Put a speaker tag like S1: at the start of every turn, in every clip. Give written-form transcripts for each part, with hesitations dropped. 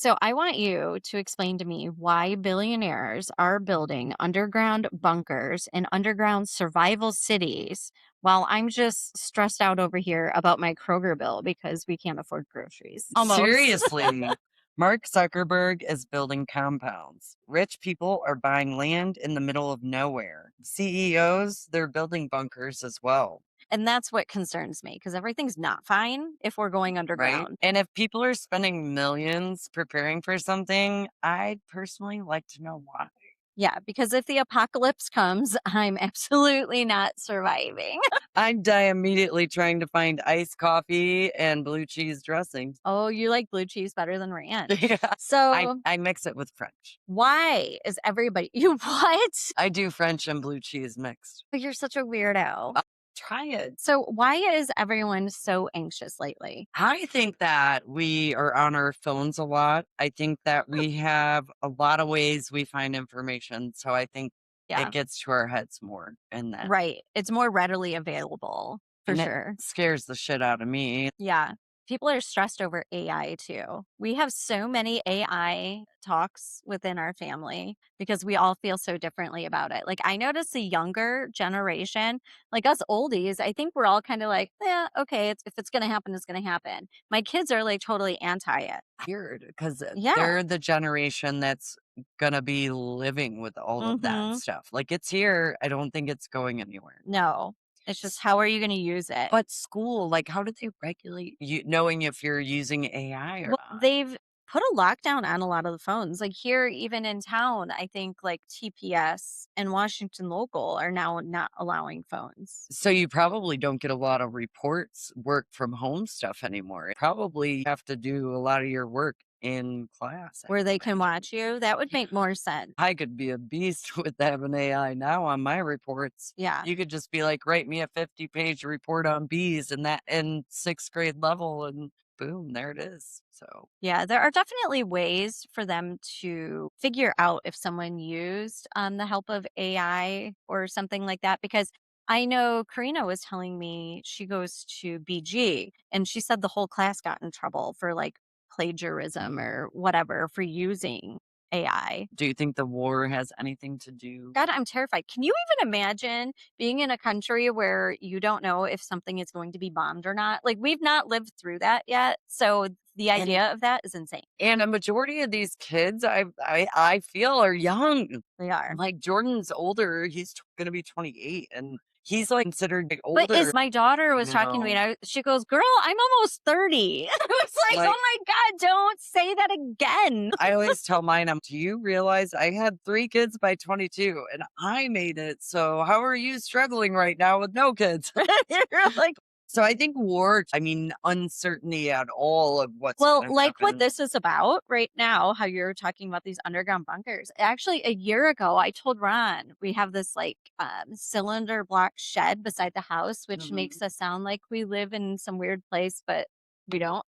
S1: So I want you to explain to me why billionaires are building underground bunkers and underground survival cities while I'm just stressed out over here about my Kroger bill because we can't afford groceries. Almost.
S2: Seriously, Mark Zuckerberg is building compounds. Rich people are buying land in the middle of nowhere. CEOs, they're building bunkers as well,
S1: And that's what concerns me because everything's not fine if we're going
S2: right?
S1: underground.
S2: And if people are spending millions preparing for something, I'd personally like to know why.
S1: Yeah, because if the apocalypse comes, I'm absolutely not surviving.
S2: I'd die immediately trying to find iced coffee and blue cheese dressing.
S1: Oh, you like blue cheese better than ranch.
S2: Yeah. I,
S1: So
S2: I mix it with French.
S1: why is everybody you what?
S2: I do French and blue cheese mixed.
S1: You're such a weirdo.
S2: Try it.
S1: So why is everyone so anxious lately?
S2: I think that we are on our phones a lot. I think that we have a lot of ways we find information. So I think it
S1: Yeah,
S2: gets to our heads more and that.
S1: right. It's more readily available for
S2: And it
S1: sure.
S2: scares the shit out of me.
S1: Yeah. People are stressed over AI too. We have so many AI talks within our family because we all feel so differently about it. Like, I notice the younger generation, like us oldies, I think we're all kind of like, yeah, okay, if it's going to happen, it's going to happen. My kids are like totally anti it.
S2: Weird because
S1: Yeah.
S2: they're the generation that's going to be living with all of that
S1: Hmm.
S2: stuff. Like it's here. I don't think it's going anywhere.
S1: No, it's just how are you going to use it?
S2: But school, like, how do they regulate you knowing if you're using AI or
S1: Well,
S2: not?
S1: they've put a lockdown on a lot of the phones. Like here, even in town, I think like TPS and Washington Local are now not allowing phones
S2: So you probably don't get a lot of reports, work from home stuff anymore. Probably have to do a lot of your work in class, I
S1: where
S2: would
S1: they can
S2: imagine.
S1: watch you. That would make more sense.
S2: I could be a beast with having AI now on my reports.
S1: Yeah.
S2: You could just be like, write me a 50-page report on bees and that in sixth grade level, and boom, there it is. So
S1: Yeah. There are definitely ways for them to figure out if someone used the help of AI or something like that. Because I know Karina was telling me she goes to BG and she said the whole class got in trouble for like plagiarism or whatever for using AI.
S2: do you think the war has anything to do?
S1: God, I'm terrified. Can you even imagine being in a country where you don't know if something is going to be bombed or not? Like, we've not lived through that yet. So the
S2: And
S1: idea of that is insane.
S2: and a majority of these kids I feel are young.
S1: They are.
S2: Like Jordan's older, he's gonna be 28 and he's like considered like,
S1: But
S2: older,
S1: is my daughter was
S2: you
S1: talking to me
S2: know.
S1: and she goes, Girl, I'm almost 30. I was like,
S2: Like
S1: Oh my God, don't say that again.
S2: I always tell mine, do you realize I had 3 kids by 22 and I made it? So how are you struggling right now with no kids?
S1: You're like,
S2: So I think war, I mean, uncertainty at all of what's
S1: well,
S2: gonna
S1: like what
S2: happen.
S1: this is about right now, how you're talking about these underground bunkers. Actually, a year ago, I told Ron we have this like cylinder block shed beside the house, which makes
S2: Mhm.
S1: us sound like we live in some weird place, but we don't.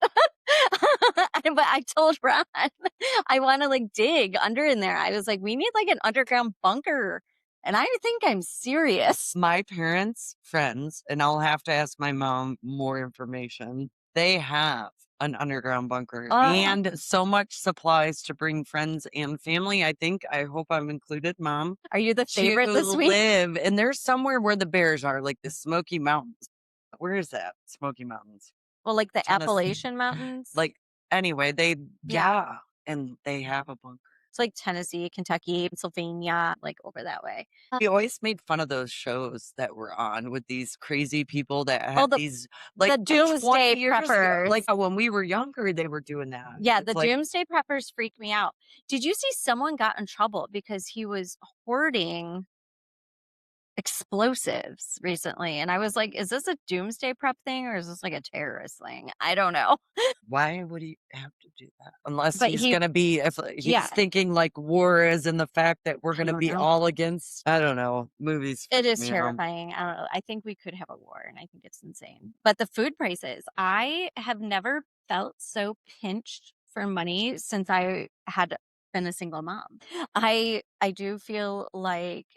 S1: But I told Ron I want to like dig under in there. I was like, we need like an underground bunker. And I think I'm serious.
S2: My parents' friends, and I'll have to ask my mom more information. They have an underground bunker
S1: Uh,
S2: and so much supplies to bring friends and family. I think, I hope I'm included, mom,
S1: are you the
S2: to
S1: favorite this week?
S2: live. And there's somewhere where the bears are, like the Smoky Mountains. Where is that? Smoky Mountains.
S1: Well, like the
S2: Tennessee.
S1: Appalachian Mountains.
S2: Like, anyway,
S1: Yeah.
S2: yeah, and they have a bunker.
S1: It's like Tennessee, Kentucky, Pennsylvania, like over that way.
S2: We always made fun of those shows that were on with these crazy people that
S1: Oh,
S2: had
S1: the
S2: these,
S1: the
S2: like,
S1: doomsday
S2: 20 years ago.
S1: preppers.
S2: Like, when we were younger, they were doing that.
S1: Yeah, the
S2: It's like,
S1: doomsday preppers freak me out. Did you see someone got in trouble because he was hoarding explosives recently? And I was like, is this a doomsday prep thing or is this like a terrorist thing? I don't know.
S2: why would he have to do that? Unless
S1: But
S2: he's
S1: he,
S2: gonna be, if he's
S1: yeah,
S2: thinking like war is in the fact that we're
S1: I
S2: gonna
S1: don't
S2: be
S1: know.
S2: all against, I don't know, movies
S1: It
S2: freak
S1: is
S2: me out.
S1: terrifying. I don't know. I think we could have a war and I think it's insane. But the food prices, I have never felt so pinched for money since I had been a single mom. I do feel like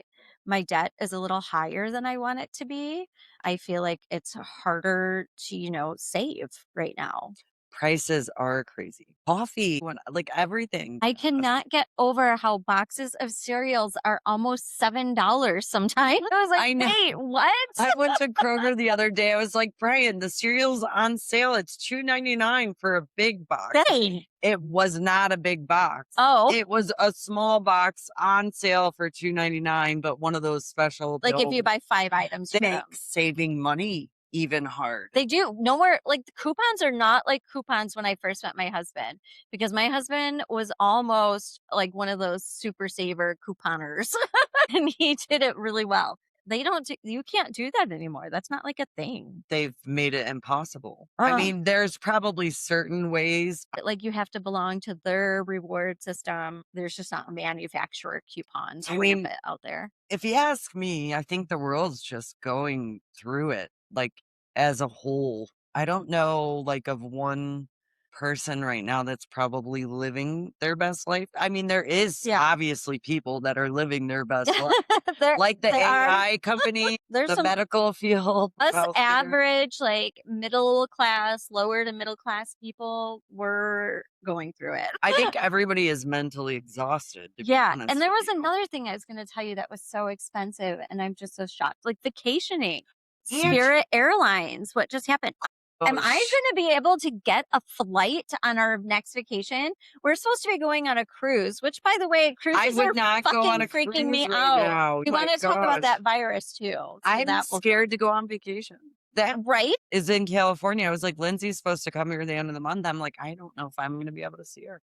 S1: my debt is a little higher than I want it to be. I feel like it's harder to, save right now.
S2: Prices are crazy. Coffee, like everything.
S1: I cannot get over how boxes of cereals are almost $7 sometimes. I was like,
S2: I know.
S1: "Wait, what?"
S2: I went to Kroger the other day. I was like, Brian, the cereal's on sale. It's $2.99 for a big box.
S1: Dang.
S2: It was not a big box.
S1: Oh,
S2: It was a small box on sale for $2.99, but one of those special
S1: like if you
S2: bills.
S1: buy 5 items, you get
S2: They
S1: 'em.
S2: make saving money even hard.
S1: They do. Nowhere like, the coupons are not like coupons when I first met my husband, because my husband was almost like one of those super saver couponers, and he did it really well. They don't do You can't do that anymore. That's not like a thing.
S2: They've made it impossible. I
S1: Ugh.
S2: mean, there's probably certain ways.
S1: Like, you have to belong to their reward system. There's just not manufacturer coupons
S2: I mean,
S1: rampant out there.
S2: if you ask me, I think the world's just going through it, like, as a whole. I don't know, like, of one person right now that's probably living their best life. I mean, there is
S1: Yeah.
S2: obviously people that are living their best life,
S1: There
S2: like the
S1: they are.
S2: AI company,
S1: There's
S2: the
S1: some
S2: medical field,
S1: us
S2: healthcare.
S1: average, like, middle class, lower to middle class people were going through it.
S2: I think everybody is mentally exhausted, to be
S1: Yeah, and
S2: honest
S1: there
S2: with
S1: was
S2: you.
S1: another thing I was gonna tell you that was so expensive, and I'm just so shocked, like vacationing.
S2: And
S1: Spirit Airlines, what just happened? Am
S2: oh,
S1: I gonna be able to get a flight on our next vacation? We're supposed to be going on a cruise, which, by the way,
S2: I
S1: cruises
S2: would
S1: are
S2: not go on
S1: fucking
S2: a
S1: freaking
S2: cruise
S1: me
S2: right
S1: out.
S2: now.
S1: We
S2: My
S1: wanna talk about
S2: gosh.
S1: that virus too, so
S2: I'm
S1: that will
S2: scared to go on vacation. That
S1: right?
S2: is in California. I was like, Lindsay's supposed to come here at the end of the month. I'm like, I don't know if I'm going to be able to see her.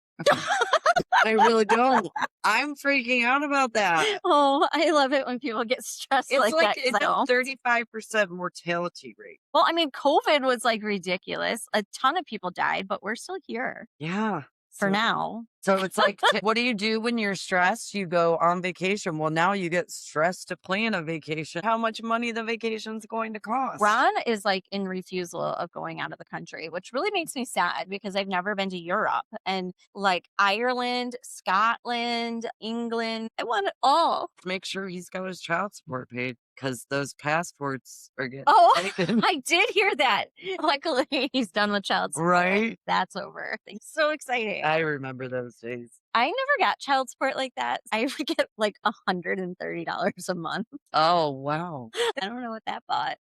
S2: I really don't. I'm freaking out about that.
S1: Oh, I love it when people get stressed
S2: It's
S1: like
S2: like
S1: that, 'cause
S2: it's
S1: I
S2: a
S1: don't.
S2: 35% mortality rate.
S1: Well, I mean, COVID was, like, ridiculous. A ton of people died, but we're still here
S2: Yeah.
S1: for
S2: So
S1: now.
S2: so it's like, what do you do when you're stressed? You go on vacation. Well, now you get stressed to plan a vacation. How much money the vacation's going to cost?
S1: Ron is, like, in refusal of going out of the country, which really makes me sad because I've never been to Europe, and, like, Ireland, Scotland, England, I want it all.
S2: Make sure he's got his child support paid because those passports are getting
S1: Oh,
S2: taken.
S1: I did hear that. Luckily, he's done with child support.
S2: Right?
S1: That's over. It's so exciting.
S2: I remember those days.
S1: I never got child support like that. I would get, like, $130 a month.
S2: Oh, wow.
S1: I don't know what that bought.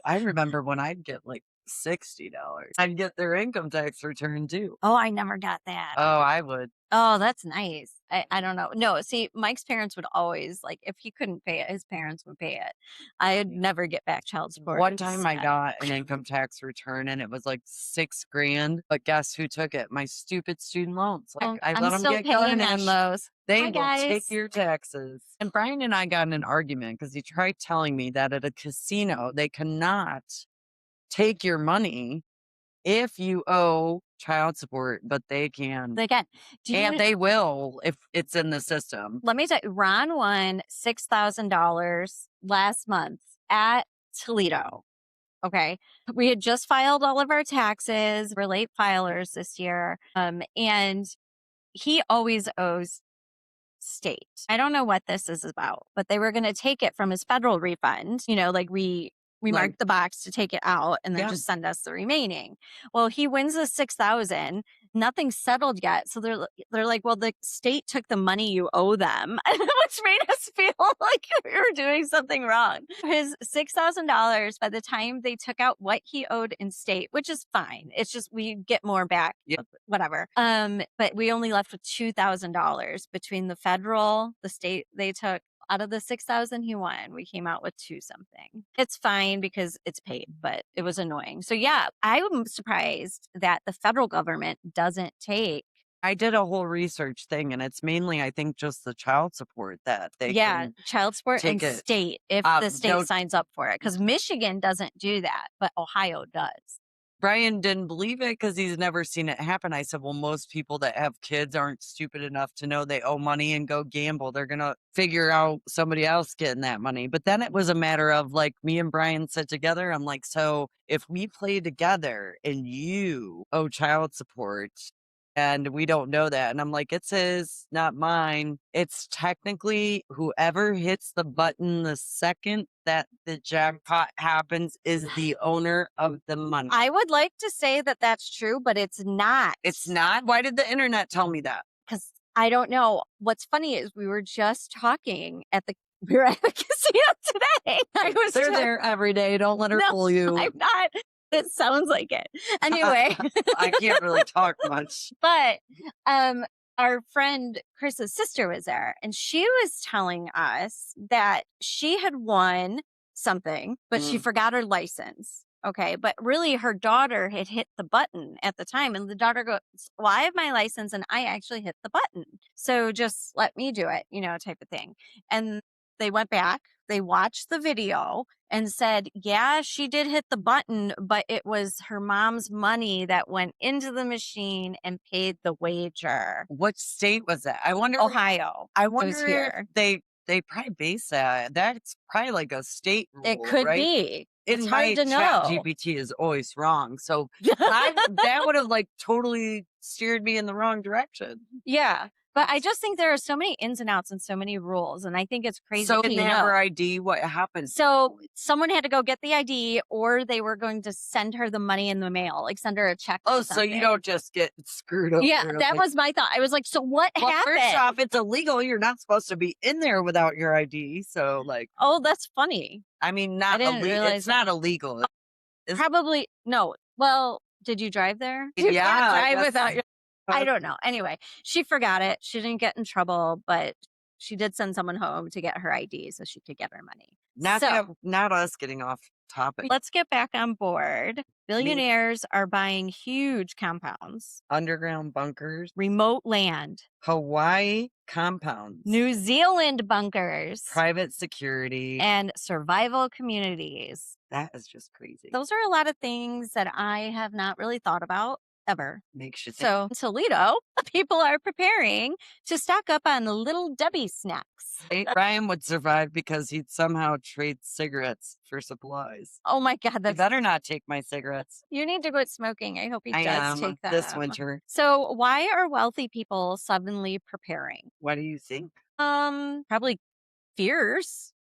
S2: I remember when I'd get like $60. I'd get their income tax return too.
S1: Oh, I never got that.
S2: Oh, I would.
S1: Oh, that's nice. I don't know. No, see, Mike's parents would always, like, if he couldn't pay it, his parents would pay it. I'd never get back child support.
S2: One
S1: It's
S2: time I
S1: sad.
S2: got an income tax return and it was like 6 grand, but guess who took it? My stupid student loans. Like,
S1: Oh,
S2: I
S1: I'm
S2: let them
S1: still
S2: get
S1: paying on
S2: garnished.
S1: those.
S2: They
S1: Hi,
S2: will take
S1: guys.
S2: your taxes. And Brian and I got in an argument because he tried telling me that at a casino, they cannot take your money if you owe child support, but they can.
S1: Again, do
S2: And
S1: you
S2: they will if it's in the system.
S1: let me tell you, Ron won $6,000 last month at Toledo. Okay. We had just filed all of our taxes. We're late filers this year. And he always owes state. I don't know what this is about, but they were going to take it from his federal refund. Like we
S2: Like,
S1: marked the box to take it out and then
S2: yeah,
S1: just send us the remaining. Well, he wins the 6,000. Nothing's settled yet. So they're like, well, the state took the money you owe them, which made us feel like we were doing something wrong. His $6,000, by the time they took out what he owed in state, which is fine. It's just we get more back,
S2: yeah.
S1: whatever. But we only left with $2,000 between the federal, the state they took. Out of the 6,000 he won, we came out with 2 something. It's fine because it's paid, but it was annoying. So yeah, I'm surprised that the federal government doesn't take.
S2: I did a whole research thing, and it's mainly, I think, just the child support that they
S1: Yeah,
S2: can
S1: child support and
S2: take it.
S1: state, if the state
S2: No,
S1: signs up for it, because Michigan doesn't do that, but Ohio does.
S2: Brian didn't believe it because he's never seen it happen. I said, well, most people that have kids aren't stupid enough to know they owe money and go gamble. They're going to figure out somebody else getting that money. But then it was a matter of like me and Brian sit together. I'm like, so if we play together and you owe child support, and we don't know that. And I'm like, it's his, not mine. It's technically whoever hits the button the second that the jackpot happens is the owner of the money.
S1: I would like to say that that's true, but it's not.
S2: It's not. Why did the internet tell me that?
S1: Because I don't know. What's funny is we were just talking at the we were at the casino today.
S2: They're there every day. Don't let her
S1: No,
S2: fool you.
S1: I'm not. It sounds like it. Anyway,
S2: I can't really talk much.
S1: but our friend Chris's sister was there and she was telling us that she had won something, but she forgot her license. Okay. But really her daughter had hit the button at the time. And the daughter goes, well, I have my license and I actually hit the button. So just let me do it, type of thing. And they went back, they watched the video and said, yeah, she did hit the button, but it was her mom's money that went into the machine and paid the wager.
S2: What state was that? I wonder.
S1: Ohio.
S2: I
S1: It was
S2: wonder
S1: here.
S2: if they probably base that. That's probably like a state rule,
S1: It could
S2: right?
S1: be. It's
S2: In
S1: hard
S2: my
S1: to
S2: chat,
S1: know.
S2: GPT is always wrong. So that would have like totally steered me in the wrong direction.
S1: Yeah. But I just think there are so many ins and outs and so many rules. And I think it's crazy.
S2: So
S1: to
S2: didn't have her ID. What happened?
S1: So someone had to go get the ID or they were going to send her the money in the mail, like send her a check.
S2: Oh, so you don't just get screwed over.
S1: Yeah, that was my thought. I was like, so what happened?
S2: First off, it's illegal. You're not supposed to be in there without your ID. So like,
S1: oh, that's funny.
S2: I mean,
S1: I didn't realize
S2: it's not illegal.
S1: Probably no. Well, did you drive there? You
S2: Yeah,
S1: can't drive without your I don't know. Anyway, she forgot it. She didn't get in trouble, but she did send someone home to get her ID so she could get her money.
S2: Not us getting off topic.
S1: Let's get back on board. Billionaires are buying huge compounds,
S2: Underground bunkers,
S1: remote land,
S2: Hawaii compounds,
S1: New Zealand bunkers,
S2: private security,
S1: and survival communities.
S2: That is just crazy.
S1: Those are a lot of things that I have not really thought about ever.
S2: Makes you think.
S1: So, in Toledo, people are preparing to stock up on Little Debbie snacks.
S2: Ryan would survive because he'd somehow trade cigarettes for supplies.
S1: Oh my God,
S2: You
S1: that's
S2: better not take my cigarettes.
S1: you need to quit smoking. I hope he
S2: I
S1: does
S2: am
S1: take them
S2: this winter.
S1: So, why are wealthy people suddenly preparing?
S2: What do you think?
S1: Probably fears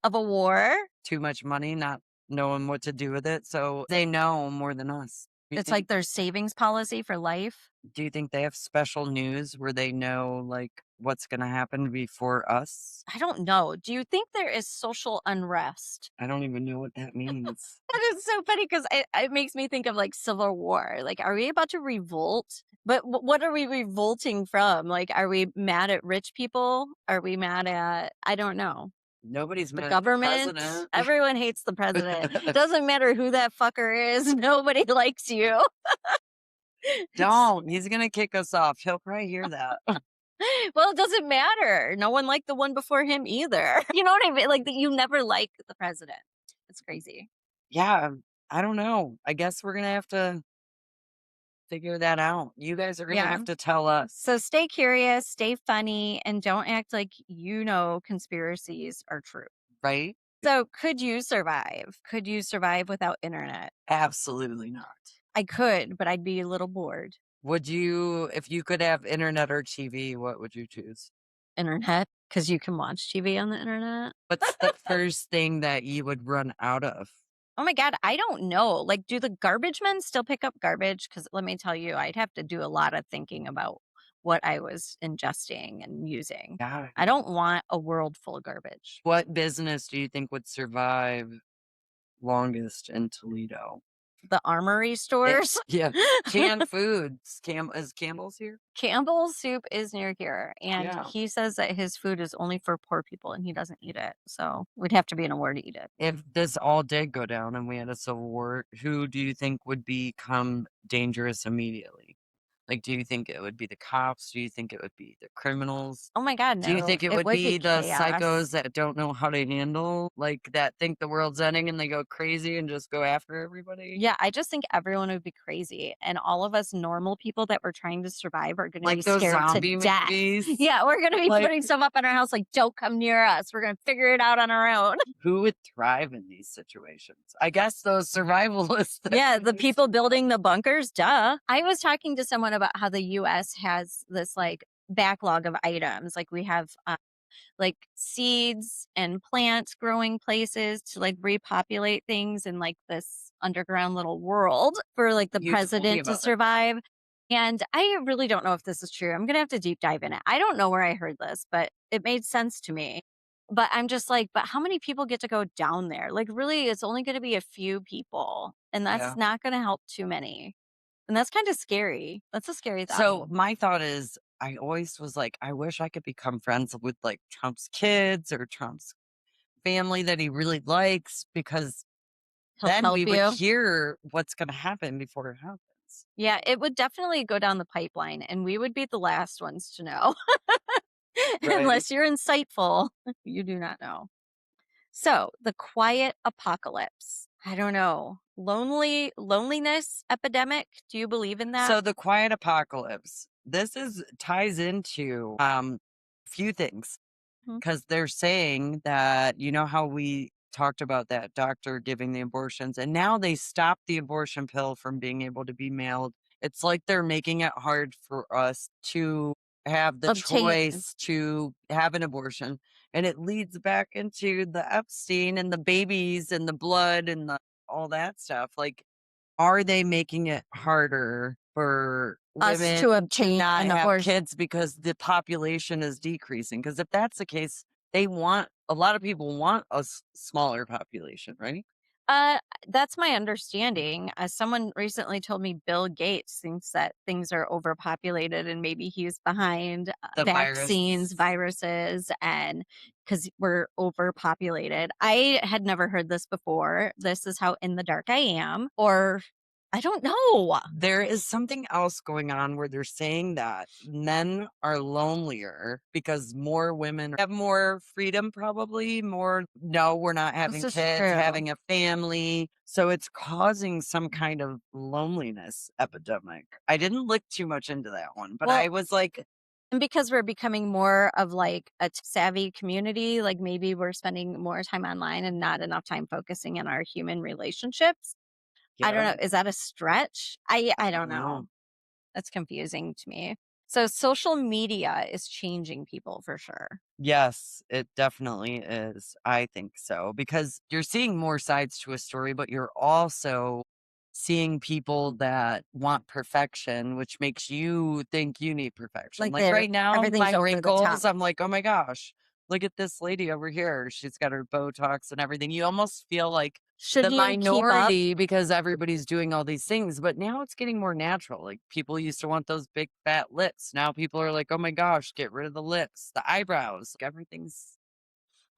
S1: of a war.
S2: Too much money, not knowing what to do with it. So they know more than us.
S1: It's like their savings policy for life.
S2: Do you think they have special news where they know like what's going to happen before us?
S1: I don't know. Do you think there is social unrest?
S2: I don't even know what that means.
S1: That is so funny because it makes me think of like Civil War. Like, are we about to revolt? But what are we revolting from? Like, are we mad at rich people? Are we mad at, I don't know.
S2: Nobody's
S1: The
S2: mad
S1: government.
S2: at the president.
S1: Everyone hates the president. It doesn't matter who that fucker is. Nobody likes you.
S2: Don't. He's going to kick us off. He'll probably hear that.
S1: Well, it doesn't matter. No one liked the one before him either. You know what I mean? Like, you never like the president. It's crazy.
S2: Yeah. I don't know. I guess we're going to have to figure that out. You guys are going to have to tell us.
S1: So stay curious, stay funny, and don't act like conspiracies are true.
S2: Right?
S1: So could you survive? Could you survive without internet?
S2: Absolutely not.
S1: I could, but I'd be a little bored.
S2: Would you, if you could have internet or TV, what would you choose?
S1: Internet, because you can watch TV on the internet.
S2: What's the first thing that you would run out of?
S1: Oh my God, I don't know. Like, do the garbage men still pick up garbage? Because let me tell you, I'd have to do a lot of thinking about what I was ingesting and using.
S2: Yeah.
S1: I don't want a world full of garbage.
S2: What business do you think would survive longest in Toledo?
S1: The armory stores.
S2: Yeah. Canned foods. Is Campbell's here?
S1: Campbell's soup is near here. And
S2: Yeah.
S1: he says that his food is only for poor people and he doesn't eat it. So we'd have to be in a war to eat it.
S2: If this all did go down and we had a civil war, who do you think would become dangerous immediately? Like, do you think it would be the cops? Do you think it would be the criminals?
S1: Oh my God, no.
S2: Do you think it would be the
S1: chaos.
S2: psychos that don't know how to handle, like, that think the world's ending and they go crazy and just go after everybody?
S1: Yeah, I just think everyone would be crazy. And all of us normal people that were trying to survive are going to
S2: Like
S1: be
S2: those
S1: scared
S2: zombie
S1: to death.
S2: movies?
S1: Yeah, we're going to be
S2: Like-
S1: putting stuff up in our house like, don't come near us. We're going to figure it out on our own.
S2: Who would thrive in these situations? I guess those survivalists.
S1: Yeah, the people building the bunkers, duh. I was talking to someone about about how the US has this like backlog of items. Like we have like seeds and plants growing places to like repopulate things in like this underground little world for like the
S2: You told me
S1: president to
S2: about that.
S1: survive. And I really don't know if this is true. I'm going to have to deep dive in it. I don't know where I heard this, but it made sense to me. But I'm just like, but how many people get to go down there? Like, really, it's only going to be a few people, and that's
S2: Yeah.
S1: not going to help too many. And that's kind of scary. That's a scary thought.
S2: So my thought is, I always was like, I wish I could become friends with like Trump's kids or Trump's family that he really likes, because
S1: He'll
S2: then
S1: help
S2: we would
S1: you.
S2: hear what's going to happen before it happens.
S1: Yeah, it would definitely go down the pipeline, and we would be the last ones to know.
S2: Right.
S1: Unless you're insightful, you do not know. So, the quiet apocalypse. I don't know. Loneliness epidemic. Do you believe in that?
S2: So the quiet apocalypse, this is ties into a few things,
S1: Mhm.
S2: because they're saying that, you know how we talked about that doctor giving the abortions, and now they stopped the abortion pill from being able to be mailed. It's like they're making it hard for us to have the
S1: Obtain.
S2: choice to have an abortion. And it leads back into the Epstein and the babies and the blood and all that stuff. Like, are they making it harder for
S1: Us
S2: women
S1: to
S2: to
S1: obtain
S2: not
S1: an
S2: have
S1: abortion.
S2: kids because the population is decreasing? Because if that's the case, they want a lot of people want a smaller population, right?
S1: Uh, that's my understanding. Someone recently told me Bill Gates thinks that things are overpopulated and maybe he's behind
S2: The
S1: vaccines,
S2: virus.
S1: viruses, and because we're overpopulated. I had never heard this before. This is how in the dark I am, or I don't know.
S2: There is something else going on where they're saying that men are lonelier because more women have more freedom, probably more. No, we're not
S1: This
S2: having
S1: is
S2: kids,
S1: true.
S2: having a family. So it's causing some kind of loneliness epidemic. I didn't look too much into that one, but I
S1: Well,
S2: was like,
S1: and because we're becoming more of like a savvy community, like maybe we're spending more time online and not enough time focusing in our human relationships. I don't
S2: yeah,
S1: know, is that a stretch? I don't know.
S2: no.
S1: That's confusing to me. So social media is changing people for sure.
S2: Yes, it definitely is. I think so, because you're seeing more sides to a story, but you're also seeing people that want perfection, which makes you think you need perfection.
S1: Like
S2: Like
S1: they're
S2: right now,
S1: everything's
S2: my
S1: over the top.
S2: wrinkles, I'm like, oh my gosh, look at this lady over here. She's got her Botox and everything. You almost feel like the
S1: Should you keep up?
S2: minority because everybody's doing all these things, but now it's getting more natural. Like people used to want those big fat lips. Now people are like, "Oh my gosh, get rid of the lips, the eyebrows." Like everything's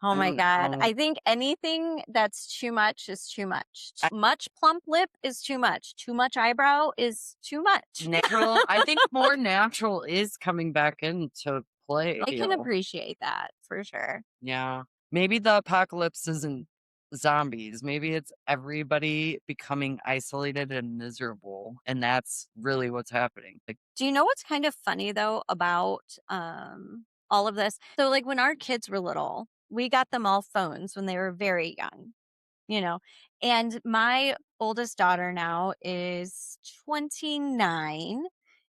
S1: Oh
S2: I
S1: my
S2: don't
S1: god.
S2: know.
S1: I think anything that's too much is too much.
S2: I,
S1: Too much plump lip is too much. Too much eyebrow is too much.
S2: natural. I think more natural is coming back into play.
S1: I can appreciate that for sure.
S2: Yeah. Maybe the apocalypse isn't zombies. Maybe it's everybody becoming isolated and miserable, and that's really what's happening. Like,
S1: Do you know what's kind of funny though about all of this? So like when our kids were little, we got them all phones when they were very young, you know. And my oldest daughter now is 29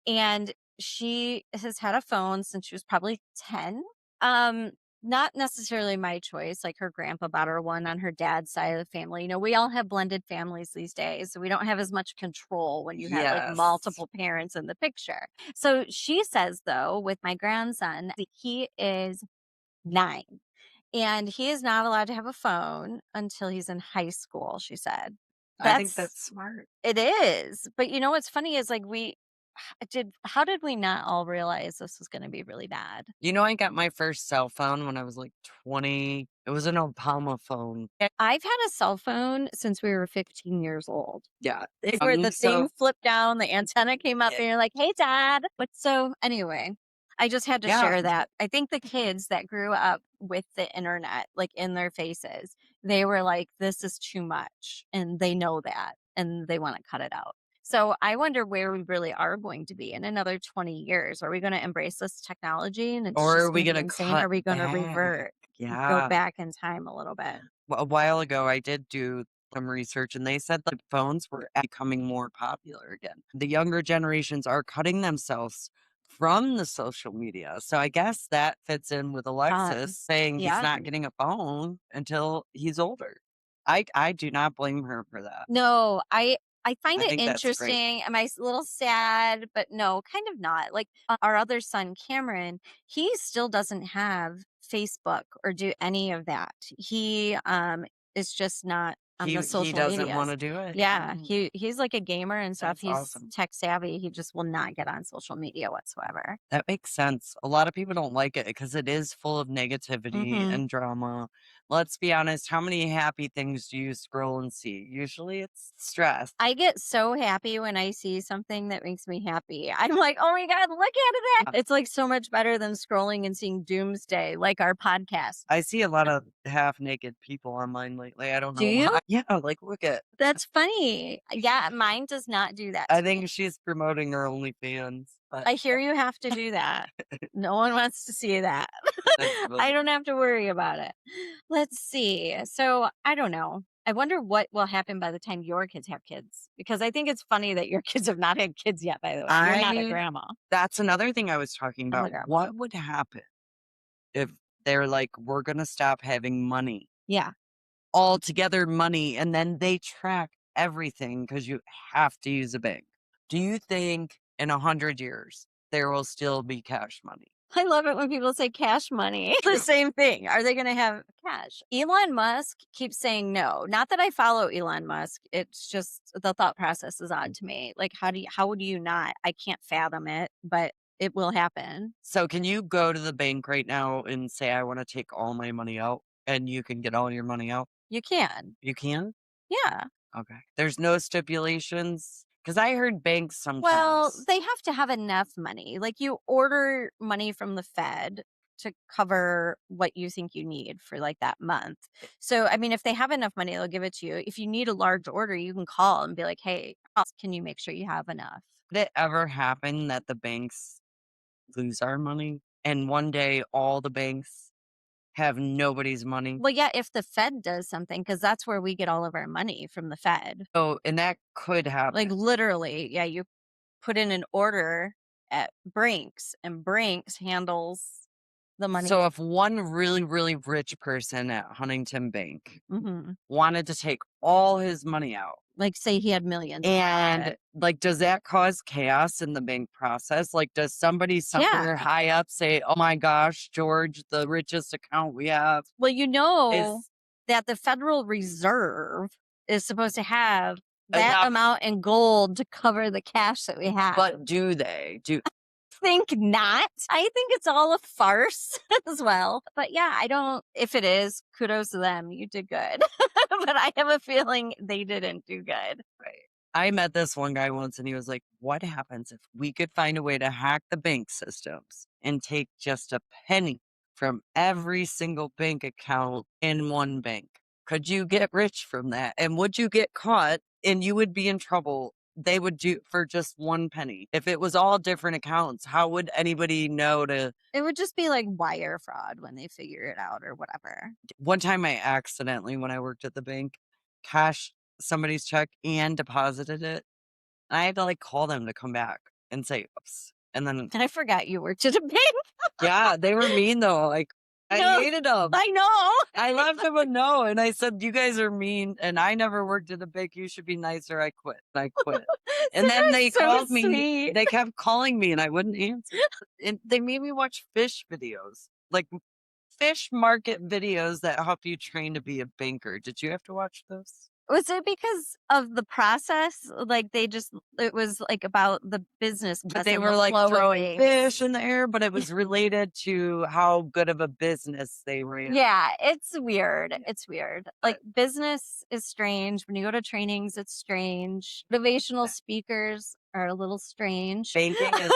S1: and she has had a phone since she was probably 10. Um, not necessarily my choice. Like her grandpa bought her one on her dad's side of the family. You know, we all have blended families these days, so we don't have as much control when you have like
S2: yes.
S1: multiple parents in the picture. So she says, though, with my grandson, he is 9 and he is not allowed to have a phone until he's in high school, she said.
S2: I think
S1: That's
S2: that's smart.
S1: it is. But you know what's funny is like how did we not all realize this was gonna be really bad?
S2: You know, I got my first cell phone when I was like 20. It was an Obama phone.
S1: I've had a cell phone since we were 15 years old.
S2: Yeah.
S1: Where the
S2: So
S1: thing flipped down, the antenna came up,
S2: eh,
S1: and you're like, "Hey, dad." But so anyway, I just had to
S2: yeah.
S1: share that. I think the kids that grew up with the internet, like, in their faces, they were like, "This is too much," and they know that, and they wanna cut it out. So I wonder where we really are going to be in another 20 years. Are we gonna embrace this technology and it's
S2: Or are
S1: just
S2: we
S1: gonna be
S2: gonna
S1: insane? Are
S2: cut
S1: we gonna
S2: back?
S1: revert, go
S2: Yeah.
S1: back in time a little bit?
S2: A while ago, I did do some research and they said that phones were becoming more popular again. The younger generations are cutting themselves from the social media. So I guess that fits in with Alexis
S1: Does.
S2: saying he's
S1: Yeah.
S2: not getting a phone until he's older. I do not blame her for that.
S1: No, I find
S2: I
S1: it
S2: think that's great.
S1: interesting. Am I a little sad? But no, kind of not. Like our other son, Cameron, he still doesn't have Facebook or do any of that. He is just not on the
S2: He
S1: social
S2: doesn't
S1: medias.
S2: wanna do it.
S1: Yeah,
S2: Yeah,
S1: he's like a gamer and stuff.
S2: that's
S1: He's
S2: awesome.
S1: tech savvy. He just will not get on social media whatsoever.
S2: That makes sense. A lot of people don't like it because it is full of negativity
S1: Mhm.
S2: and drama. Let's be honest, how many happy things do you scroll and see? Usually it's stress.
S1: I get so happy when I see something that makes me happy. I'm like, "Oh my god, look at that." It's, like, so much better than scrolling and seeing Doomsday, like our podcast.
S2: I see a lot of half naked people online lately. I don't
S1: Do
S2: know
S1: you?
S2: why. Yeah, like look at
S1: That's funny. Yeah, mine does not do that
S2: I
S1: to me.
S2: think she's promoting her OnlyFans, but
S1: I hear you have to do that. No one wants to see that.
S2: that's
S1: I
S2: funny.
S1: don't have to worry about it. Let's see. So, I don't know. I wonder what will happen by the time your kids have kids, because I think it's funny that your kids have not had kids yet, by the way. You're not a
S2: I
S1: grandma.
S2: That's another thing I was talking
S1: I'm a
S2: about.
S1: grandma.
S2: What would happen if they're like, we're gonna stop having money?
S1: Yeah.
S2: Altogether money, and then they track everything because you have to use a bank. Do you think in 100 years there will still be cash money?
S1: I love it when people say cash money. The same thing. Are they going to have cash? Elon Musk keeps saying no. Not that I follow Elon Musk. It's just the thought process is odd to me. Like how would you not? I can't fathom it, but it will happen.
S2: So can you go to the bank right now and say, I want to take all my money out and you can get all your money out?
S1: You can.
S2: You can?
S1: Yeah.
S2: Okay. There's no stipulations because I heard banks
S1: Well,
S2: sometimes.
S1: they have to have enough money. Like you order money from the Fed to cover what you think you need for like that month. So, I mean, if they have enough money, they'll give it to you. If you need a large order, you can call and be like, "Hey, can you make sure you have enough?"
S2: Did it ever happen that the banks lose our money and one day all the banks have nobody's money?
S1: Well, yeah, if the Fed does something, because that's where we get all of our money from the Fed.
S2: Oh, and that could
S1: Like
S2: happen.
S1: literally, yeah, you put in an order at Brinks, and Brinks handles the money.
S2: So if one really, really rich person at Huntington Bank
S1: Mhm.
S2: wanted to take all his money out,
S1: Like, say he had millions in
S2: and
S1: it.
S2: like, does that cause chaos in the bank process? Like, does somebody
S1: Yeah.
S2: somewhere high up say, "Oh my gosh, George, the richest account we have
S1: Well, you know
S2: is
S1: that the Federal Reserve is supposed to have that
S2: enough?"
S1: amount in gold to cover the cash that we have.
S2: But do they? Do
S1: Think not. I think it's all a farce as well. But yeah, I don't, if it is, kudos to them. You did good. But I have a feeling they didn't do good.
S2: right. I met this one guy once and he was like, "What happens if we could find a way to hack the bank systems and take just a penny from every single bank account in one bank? Could you get rich from that? And would you get caught and you would be in trouble? They would do for just one penny. If it was all different accounts, how would anybody know to?"
S1: It would just be like wire fraud when they figure it out or whatever.
S2: One time I accidentally, when I worked at the bank, cashed somebody's check and deposited it. I had to, like, call them to come back and say, "Oops." And then
S1: And I forgot you worked at a bank.
S2: yeah, they were mean though, like, I
S1: No,
S2: hated them.
S1: I know.
S2: I left them a note and I said, "You guys are mean and I never worked at a bank, you should be nicer." I quit, and I quit. And then
S1: Sarah's
S2: they
S1: so
S2: called me
S1: sweet.
S2: they kept calling me and I wouldn't answer. And they made me watch fish videos, like, fish market videos that help you train to be a banker. Did you have to watch those?
S1: Was it because of the process? Like, they just it was, like, about the business
S2: But
S1: process
S2: they
S1: and
S2: were,
S1: the
S2: like,
S1: flow of
S2: throwing fish
S1: things.
S2: in the air, but it was related to how good of a business they ran.
S1: Yeah, it's weird,
S2: Yeah,
S1: it's weird. Like,
S2: but
S1: business is strange. When you go to trainings, it's strange. Motivational
S2: ba
S1: speakers are a little strange.
S2: banking is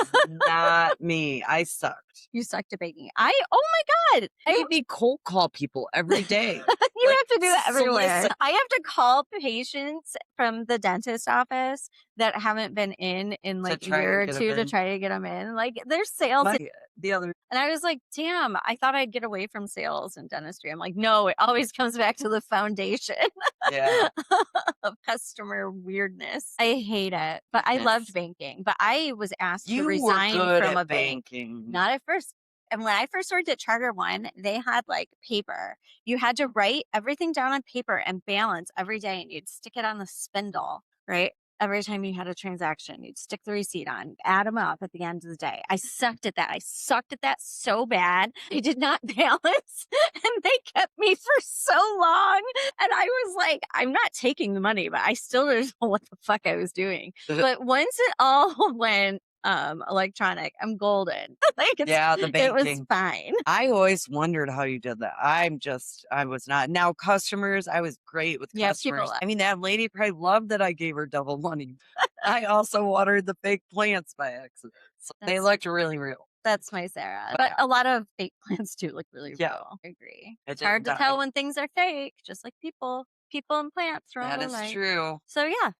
S2: not me. I sucked.
S1: You sucked at baking. Oh my god!
S2: They made me cold call people every day,
S1: You
S2: like,
S1: have to do that everywhere.
S2: solicit
S1: I have to call patients from the dentist office that haven't been in
S2: to
S1: like a
S2: try
S1: year
S2: and
S1: or
S2: get 'em
S1: 2 to
S2: in.
S1: try to get them in. Like, their sales
S2: Right. the other
S1: And I was like, damn, I thought I'd get away from sales and dentistry. I'm like, no, it always comes back to the foundation
S2: yeah,
S1: of customer weirdness. I hate it, but I loved
S2: it's
S1: banking. But I was asked to
S2: you were
S1: resign
S2: good
S1: from a
S2: at
S1: bank,
S2: banking.
S1: not at first. And when I first worked at Charter One, they had like paper. You had to write everything down on paper and balance every day, and you'd stick it on the spindle, right? Every time you had a transaction, you'd stick the receipt on, add them up at the end of the day. I sucked at that. I sucked at that so bad. I did not balance, and they kept me for so long. And I was like, I'm not taking the money, but I still didn't know what the fuck I was doing. But once it all went electronic, I'm golden. Like
S2: Yeah, the
S1: it was
S2: banking.
S1: fine.
S2: I always wondered how you did that. I was not. Now, customers, I was great with
S1: Yeah, people
S2: customers. I mean, that lady probably loved that I gave her double money. I also watered the fake plants by accident. So they
S1: that's
S2: looked really real.
S1: That's my Sarah.
S2: But
S1: But
S2: yeah,
S1: a lot of fake plants do look really
S2: yeah,
S1: real. I agree.
S2: it
S1: It's hard
S2: didn't
S1: to tell
S2: die.
S1: when things are fake, just like people. People and plants are all
S2: That is
S1: alike.
S2: true.
S1: So yeah,